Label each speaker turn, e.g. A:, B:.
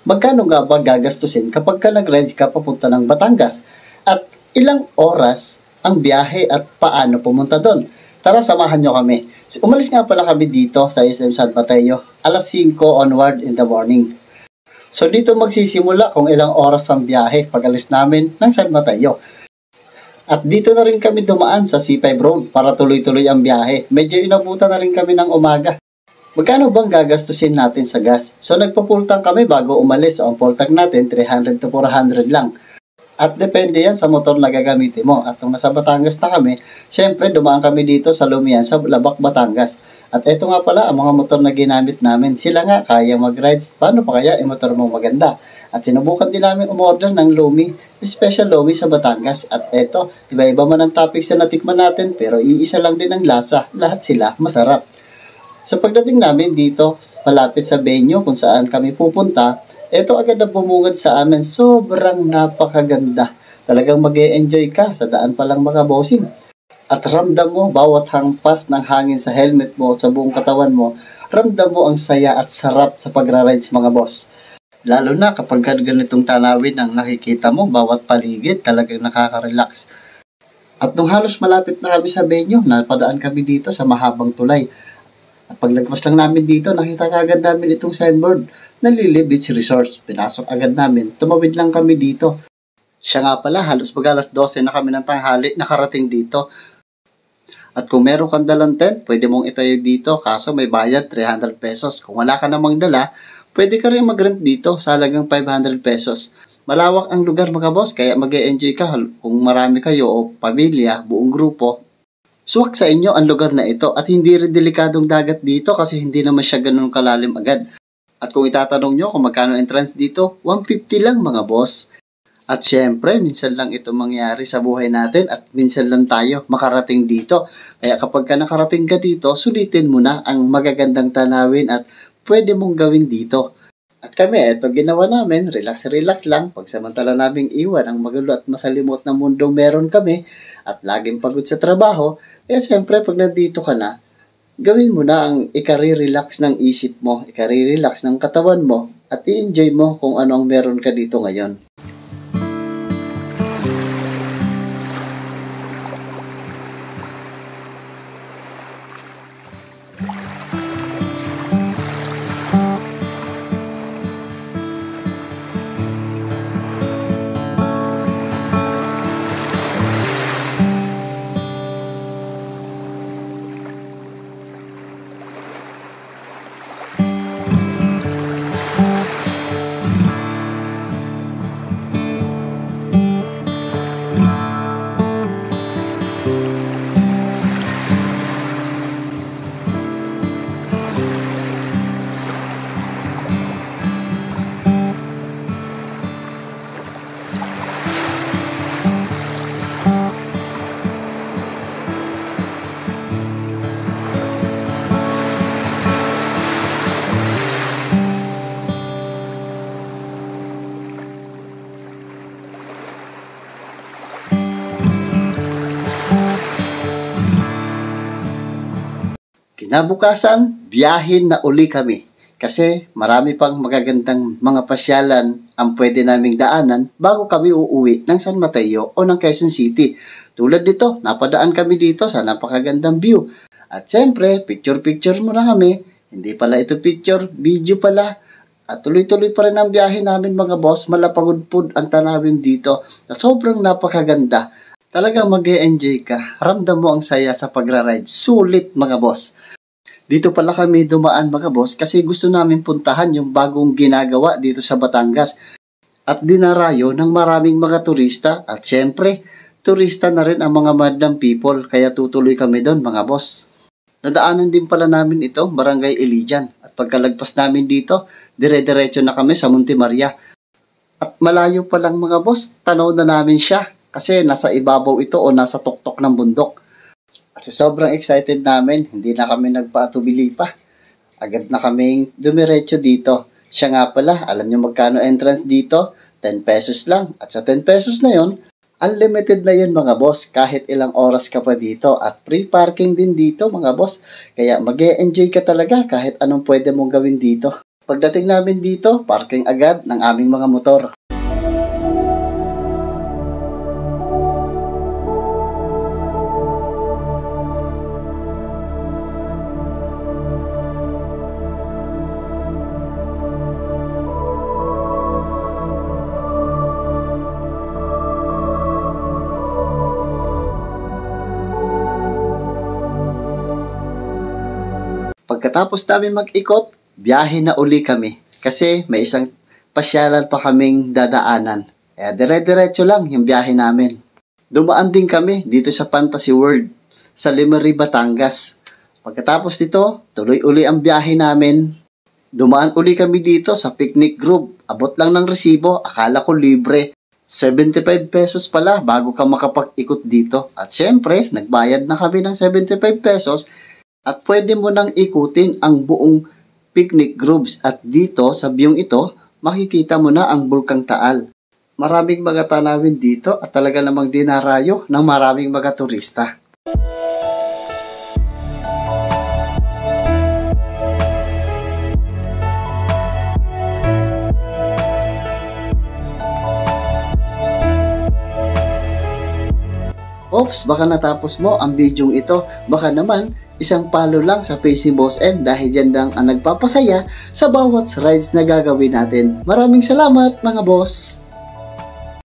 A: Magkano nga ba gagastusin kapag ka nag-rides ka papunta ng Batangas? At ilang oras ang biyahe at paano pumunta doon? Tara, samahan nyo kami. Umalis nga pala kami dito sa SM San Mateo, alas 5 onward in the morning. So dito magsisimula kung ilang oras ang biyahe pag alis namin ng San Mateo. At dito na rin kami dumaan sa C5 Road para tuloy-tuloy ang biyahe. Medyo inabutan na rin kami ng umaga. Magkano bang gagastusin natin sa gas? So nagpa-full tank kami bago umalis. So ang full tank natin 300 to 400 lang. At depende yan sa motor na gagamitin mo. At nung nasa Batangas na kami, syempre dumaan kami dito sa Lumian sa Labac, Batangas. At ito nga pala ang mga motor na ginamit namin. Sila nga kaya mag-rides. Paano pa kaya yung motor mo maganda? At sinubukan din namin umorder ng Lumi, special Lumi sa Batangas. At ito, iba-iba man ang topics na natikman natin pero iisa lang din ang lasa. Lahat sila masarap. So pagdating namin dito, malapit sa venue kung saan kami pupunta, ito agad na bumungad sa amin. Sobrang napakaganda. Talagang mag-e-enjoy ka sa daan pa lang mga bossing. At ramdam mo bawat hampas ng hangin sa helmet mo, sa buong katawan mo, ramdam mo ang saya at sarap sa pagra-rides mga boss. Lalo na kapag ganitong tanawin ang nakikita mo, bawat paligid talagang nakaka-relax. At nung halos malapit na kami sa venue, napadaan kami dito sa mahabang tulay. At paglagpas lang namin dito, nakita agad namin itong signboard na Lily Beach Resort. Pinasok agad namin. Tumawid lang kami dito. Siya nga pala, halos mag-alas 12 na kami ng tanghali nakarating dito. At kung meron kang dalang tent, pwede mong itayo dito. Kaso may bayad 300 pesos. Kung wala ka namang dala, pwede ka rin mag-rent dito sa halagang 500 pesos. Malawak ang lugar mga boss, kaya mag-e-enjoy ka kung marami kayo o pamilya, buong grupo. Suwak sa inyo ang lugar na ito at hindi rin delikadong dagat dito kasi hindi naman siya ganun kalalim agad. At kung itatanong nyo kung magkano entrance dito, 150 lang mga boss. At syempre, minsan lang ito mangyari sa buhay natin at minsan lang tayo makarating dito. Kaya kapag ka nakarating ka dito, sulitin mo na ang magagandang tanawin at pwede mong gawin dito. At kami, ito ginawa namin, relax-relax lang, pagsamantala naming iwan ang magulo at masalimot na mundong meron kami at laging pagod sa trabaho, kaya siyempre pag nandito ka na, gawin mo na ang ikari-relax ng isip mo, ikari-relax ng katawan mo at i-enjoy mo kung ano ang meron ka dito ngayon. Kinabukasan, biyahin na uli kami kasi marami pang magagandang mga pasyalan ang pwede naming daanan bago kami uuwi ng San Mateo o ng Quezon City. Tulad nito, napadaan kami dito sa napakagandang view. At syempre, picture-picture muna kami. Hindi pala ito picture, video pala. At tuloy-tuloy pa rin ang biyahe namin mga boss. Malapagudpud ang tanawin dito na sobrang napakaganda. Talagang mag-e-enjoy ka. Ramdam mo ang saya sa pagra-ride. Sulit mga boss. Dito pala kami dumaan mga boss kasi gusto namin puntahan yung bagong ginagawa dito sa Batangas. At dinarayo ng maraming mga turista at syempre, turista na rin ang mga madlang people kaya tutuloy kami doon mga boss. Nadaanan din pala namin ito, Barangay Ilijan. At pagkalagpas namin dito, dire-diretso na kami sa Monte Maria. At malayo pa lang mga boss, tanaw na namin siya. Kasi nasa ibabaw ito o nasa tuktok ng bundok. At sobrang excited namin, hindi na kami nagpaatubili pa. Agad na kaming dumiretso dito. Siya nga pala, alam niyo magkano entrance dito? 10 pesos lang. At sa 10 pesos na yon, unlimited na yan mga boss. Kahit ilang oras ka pa dito. At free parking din dito mga boss. Kaya mag-e-enjoy ka talaga kahit anong pwede mong gawin dito. Pagdating namin dito, parking agad ng aming mga motor. Pagkatapos namin mag-ikot, biyahe na uli kami. Kasi may isang pasyalan pa kaming dadaanan. Kaya dire-diretso lang yung biyahe namin. Dumaan din kami dito sa Fantasy World, sa Lemery, Batangas. Pagkatapos nito, tuloy uli ang biyahe namin. Dumaan uli kami dito sa picnic group. Abot lang ng resibo, akala ko libre. 75 pesos pala bago ka makapag-ikot dito. At syempre, nagbayad na kami ng 75 pesos. At pwede mo nang ikutin ang buong picnic groups at dito sa view ito, makikita mo na ang Bulkang Taal. Maraming mga tanawin dito at talaga namang dinarayo ng maraming mga turista. Oops, baka natapos mo ang bidyong ito. Baka naman, isang palo lang sa Face ni Boss M dahil yan lang ang nagpapasaya sa bawat rides na gagawin natin. Maraming salamat mga boss!